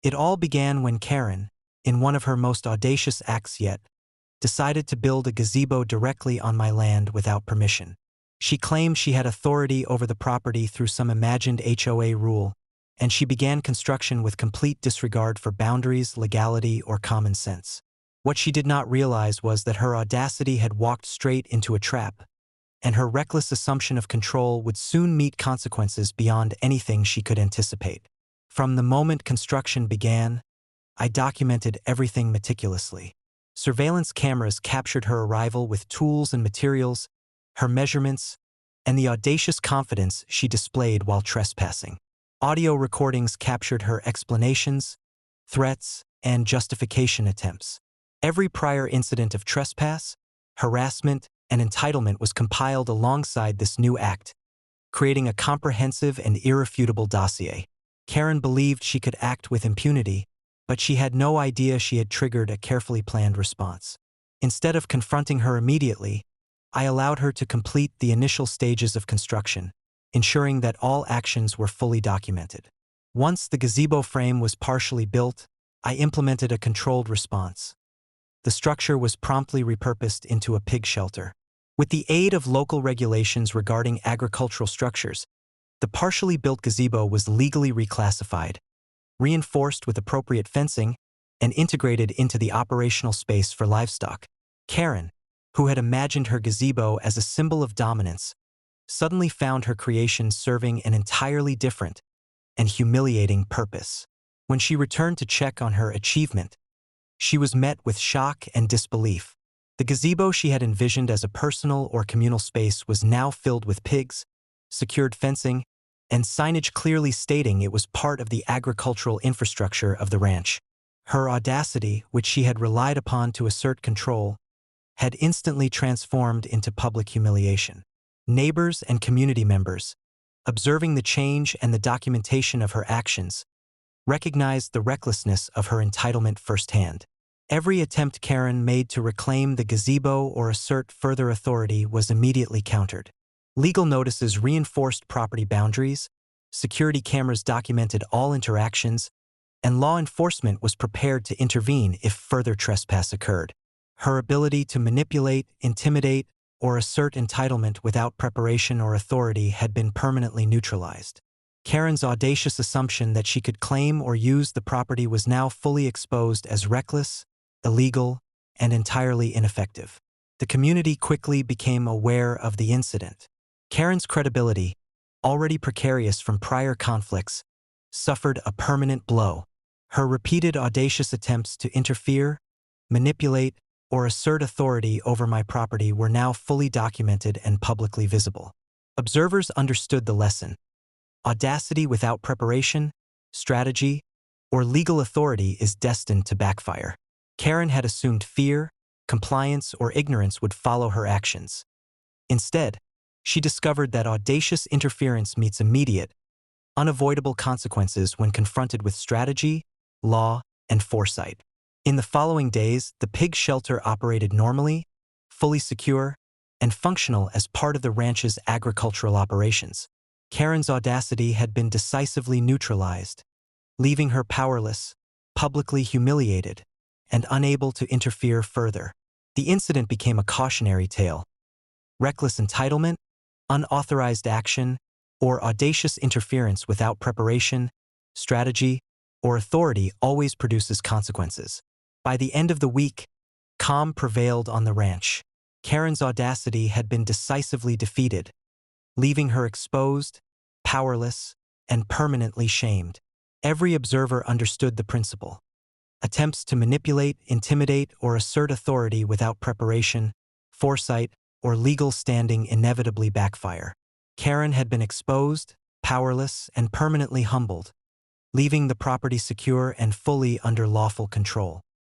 It all began when Karen, in one of her most audacious acts yet, decided to build a gazebo directly on my land without permission. She claimed she had authority over the property through some imagined HOA rule, and she began construction with complete disregard for boundaries, legality, or common sense. What she did not realize was that her audacity had walked straight into a trap, and her reckless assumption of control would soon meet consequences beyond anything she could anticipate. From the moment construction began, I documented everything meticulously. Surveillance cameras captured her arrival with tools and materials, her measurements, and the audacious confidence she displayed while trespassing. Audio recordings captured her explanations, threats, and justification attempts. Every prior incident of trespass, harassment, and entitlement was compiled alongside this new act, creating a comprehensive and irrefutable dossier. Karen believed she could act with impunity, but she had no idea she had triggered a carefully planned response. Instead of confronting her immediately, I allowed her to complete the initial stages of construction, ensuring that all actions were fully documented. Once the gazebo frame was partially built, I implemented a controlled response. The structure was promptly repurposed into a pig shelter. With the aid of local regulations regarding agricultural structures, the partially built gazebo was legally reclassified, reinforced with appropriate fencing, and integrated into the operational space for livestock. Karen, who had imagined her gazebo as a symbol of dominance, suddenly found her creation serving an entirely different and humiliating purpose. When she returned to check on her achievement, she was met with shock and disbelief. The gazebo she had envisioned as a personal or communal space was now filled with pigs, secured fencing, and signage clearly stating it was part of the agricultural infrastructure of the ranch. Her audacity, which she had relied upon to assert control, had instantly transformed into public humiliation. Neighbors and community members, observing the change and the documentation of her actions, recognized the recklessness of her entitlement firsthand. Every attempt Karen made to reclaim the gazebo or assert further authority was immediately countered. Legal notices reinforced property boundaries, security cameras documented all interactions, and law enforcement was prepared to intervene if further trespass occurred. Her ability to manipulate, intimidate, or assert entitlement without preparation or authority had been permanently neutralized. Karen's audacious assumption that she could claim or use the property was now fully exposed as reckless, illegal, and entirely ineffective. The community quickly became aware of the incident. Karen's credibility, already precarious from prior conflicts, suffered a permanent blow. Her repeated audacious attempts to interfere, manipulate, or assert authority over my property were now fully documented and publicly visible. Observers understood the lesson. Audacity without preparation, strategy, or legal authority is destined to backfire. Karen had assumed fear, compliance, or ignorance would follow her actions. Instead, she discovered that audacious interference meets immediate, unavoidable consequences when confronted with strategy, law, and foresight. In the following days, the pig shelter operated normally, fully secure, and functional as part of the ranch's agricultural operations. Karen's audacity had been decisively neutralized, leaving her powerless, publicly humiliated, and unable to interfere further. The incident became a cautionary tale. Reckless entitlement, unauthorized action, or audacious interference without preparation, strategy, or authority always produces consequences. By the end of the week, calm prevailed on the ranch. Karen's audacity had been decisively defeated, leaving her exposed, powerless, and permanently shamed. Every observer understood the principle. Attempts to manipulate, intimidate, or assert authority without preparation, foresight, or legal standing inevitably backfire. Karen had been exposed, powerless, and permanently humbled, leaving the property secure and fully under lawful control.